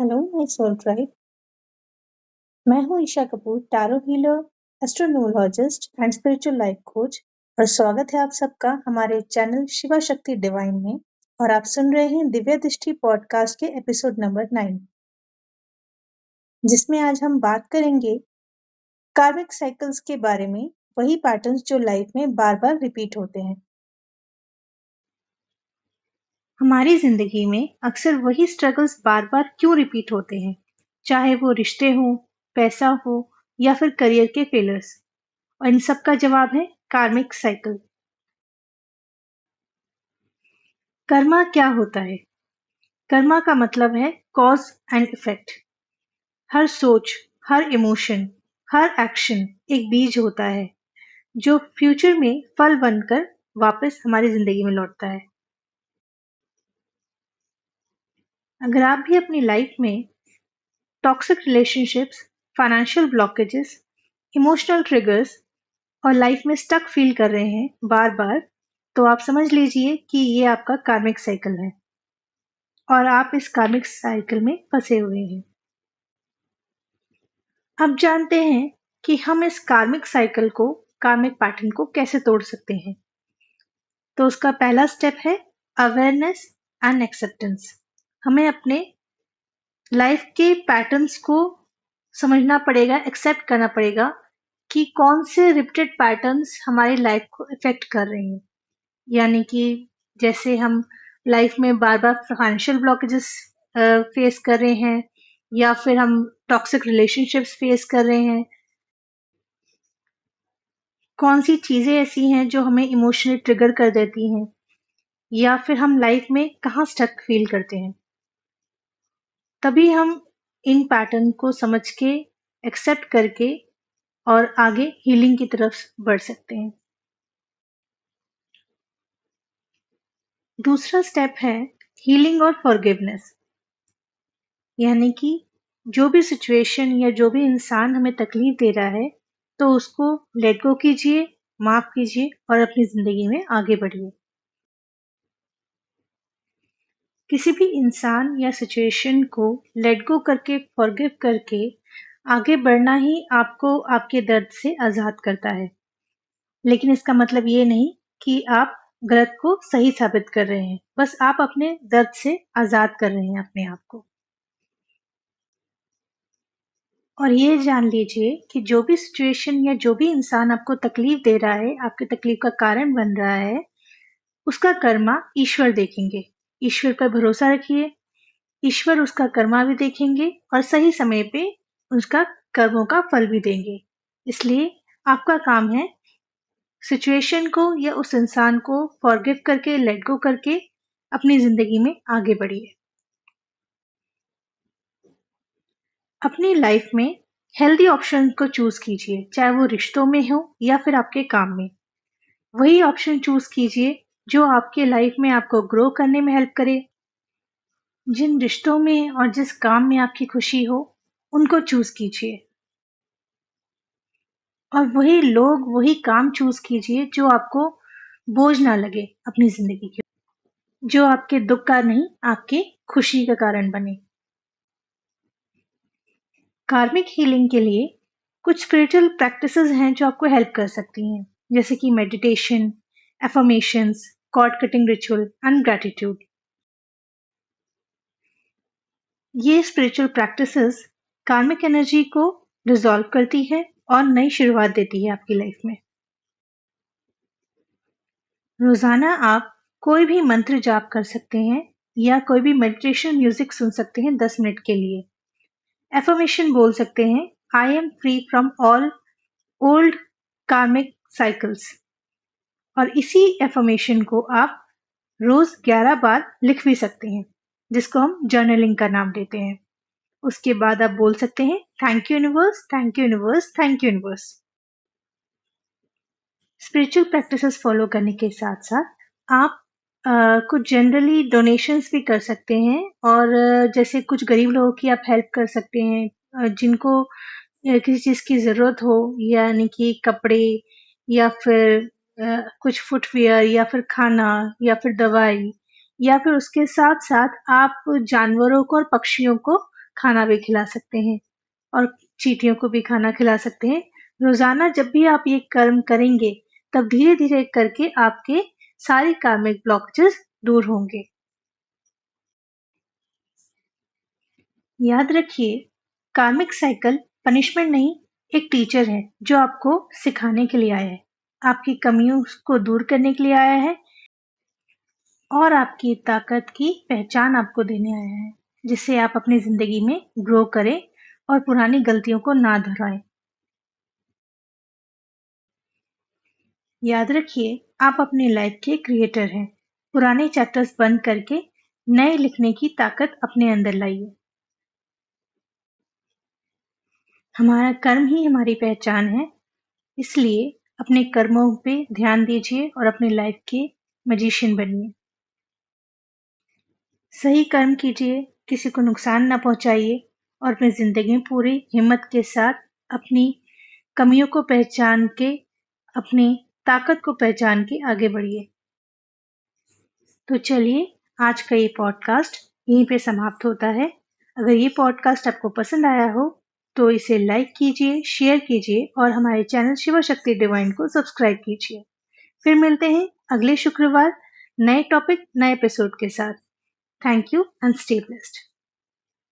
Hello my soul tribe. मैं हूँ Isha Kapoor, tarot healer, astronumerologist and spiritual life coach. और स्वागत है आप सबका हमारे चैनल शिवा शक्ति डिवाइन में। और आप सुन रहे हैं दिव्य दृष्टि पॉडकास्ट के एपिसोड नंबर 9, जिसमें आज हम बात करेंगे कार्मिक साइकिल्स के बारे में, वही पैटर्न्स जो लाइफ में बार बार रिपीट होते हैं। हमारी जिंदगी में अक्सर वही स्ट्रगल्स बार बार क्यों रिपीट होते हैं, चाहे वो रिश्ते हो, पैसा हो या फिर करियर के फेलियर्स। और इन सब का जवाब है कार्मिक साइकिल। कर्मा क्या होता है? कर्मा का मतलब है कॉज एंड इफेक्ट। हर सोच, हर इमोशन, हर एक्शन एक बीज होता है जो फ्यूचर में फल बनकर वापस हमारी जिंदगी में लौटता है। अगर आप भी अपनी लाइफ में toxic relationships, financial blockages, emotional triggers और लाइफ में स्टक फील कर रहे हैं बार बार, तो आप समझ लीजिए कि ये आपका कार्मिक साइकिल है और आप इस कार्मिक साइकिल में फंसे हुए हैं। अब जानते हैं कि हम इस कार्मिक साइकिल को, कार्मिक पैटर्न को कैसे तोड़ सकते हैं। तो उसका पहला स्टेप है अवेयरनेस एंड एक्सेप्टेंस। हमें अपने लाइफ के पैटर्न्स को समझना पड़ेगा, एक्सेप्ट करना पड़ेगा कि कौन से रिपीटेड पैटर्न्स हमारी लाइफ को इफेक्ट कर रहे हैं। यानी कि जैसे हम लाइफ में बार बार फाइनेंशियल ब्लॉकेजेस फेस कर रहे हैं, या फिर हम टॉक्सिक रिलेशनशिप्स फेस कर रहे हैं। कौन सी चीजें ऐसी हैं जो हमें इमोशनली ट्रिगर कर देती हैं, या फिर हम लाइफ में कहाँ स्टक फील करते हैं। तभी हम इन पैटर्न को समझ के, एक्सेप्ट करके और आगे हीलिंग की तरफ बढ़ सकते हैं। दूसरा स्टेप है हीलिंग और फॉरगिवनेस। यानी कि जो भी सिचुएशन या जो भी इंसान हमें तकलीफ दे रहा है, तो उसको लेट गो कीजिए, माफ कीजिए और अपनी जिंदगी में आगे बढ़िए। किसी भी इंसान या सिचुएशन को लेट गो करके, फॉरगिव करके आगे बढ़ना ही आपको आपके दर्द से आजाद करता है। लेकिन इसका मतलब ये नहीं कि आप गलत को सही साबित कर रहे हैं, बस आप अपने दर्द से आजाद कर रहे हैं अपने आप को। और ये जान लीजिए कि जो भी सिचुएशन या जो भी इंसान आपको तकलीफ दे रहा है, आपकी तकलीफ का कारण बन रहा है, उसका कर्मा ईश्वर देखेंगे। ईश्वर पर भरोसा रखिए, ईश्वर उसका कर्मा भी देखेंगे और सही समय पे उसका कर्मों का फल भी देंगे। इसलिए आपका काम है सिचुएशन को या उस इंसान को फॉरगिव करके, लेट गो करके अपनी जिंदगी में आगे बढ़िए। अपनी लाइफ में हेल्दी ऑप्शन को चूज कीजिए, चाहे वो रिश्तों में हो या फिर आपके काम में। वही ऑप्शन चूज कीजिए जो आपके लाइफ में आपको ग्रो करने में हेल्प करे। जिन रिश्तों में और जिस काम में आपकी खुशी हो, उनको चूज कीजिए। और वही लोग, वही काम चूज कीजिए जो आपको बोझ ना लगे अपनी जिंदगी के, जो आपके दुख का नहीं, आपके खुशी का कारण बने। कार्मिक हीलिंग के लिए कुछ स्पिरिचुअल प्रैक्टिसेस हैं जो आपको हेल्प कर सकती हैं, जैसे कि meditation, affirmations, cord cutting ritual and gratitude. ये स्पिरिचुअल प्रैक्टिसेस कार्मिक एनर्जी को डिसॉल्व करती है और नई शुरुआत देती है आपकी लाइफ में। रोजाना आप कोई भी मंत्र जाप कर सकते हैं या कोई भी मेडिटेशन म्यूजिक सुन सकते हैं 10 मिनट के लिए। एफर्मेशन बोल सकते हैं, I am free from all old कार्मिक साइकिल्स। और इसी एफर्मेशन को आप रोज 11 बार लिख भी सकते हैं, जिसको हम जर्नलिंग का नाम देते हैं। उसके बाद आप बोल सकते हैं, thank you universe, thank you universe, thank you universe. Spiritual practices follow करने के साथ साथ आप कुछ जनरली डोनेशंस भी कर सकते हैं, और जैसे कुछ गरीब लोगों की आप हेल्प कर सकते हैं, जिनको किसी चीज़ की ज़रूरत हो, यानी कि कपड़े या फिर कुछ फुटवियर या फिर खाना या फिर दवाई, या फिर उसके साथ साथ आप जानवरों को और पक्षियों को खाना भी खिला सकते हैं और चींटियों को भी खाना खिला सकते हैं। रोजाना जब भी आप ये कर्म करेंगे, तब धीरे-धीरे करके आपके सारी कार्मिक ब्लॉकेजेस दूर होंगे। याद रखिए, कार्मिक साइकिल पनिशमेंट नहीं, एक टीचर है जो आपको सिखाने के लिए आया है, आपकी कमियों को दूर करने के लिए आया है और आपकी ताकत की पहचान आपको देने आया है, जिससे आप अपनी जिंदगी में ग्रो करें और पुरानी गलतियों को ना दोहराएं। याद रखिए, आप अपनी लाइफ के क्रिएटर हैं। पुराने चैप्टर्स बंद करके नए लिखने की ताकत अपने अंदर लाइए। हमारा कर्म ही हमारी पहचान है, इसलिए अपने कर्मों पे ध्यान दीजिए और अपनी लाइफ के मैजिशियन बनिए। सही कर्म कीजिए, किसी को नुकसान ना पहुंचाइए और अपनी जिंदगी में पूरी हिम्मत के साथ अपनी कमियों को पहचान के, अपनी ताकत को पहचान के आगे बढ़िए। तो चलिए, आज का ये पॉडकास्ट यहीं पे समाप्त होता है। अगर ये पॉडकास्ट आपको पसंद आया हो तो इसे लाइक कीजिए, शेयर कीजिए और हमारे चैनल शिवा शक्ति डिवाइन को सब्सक्राइब कीजिए। फिर मिलते हैं अगले शुक्रवार नए टॉपिक, नए एपिसोड के साथ। Thank you and stay blessed.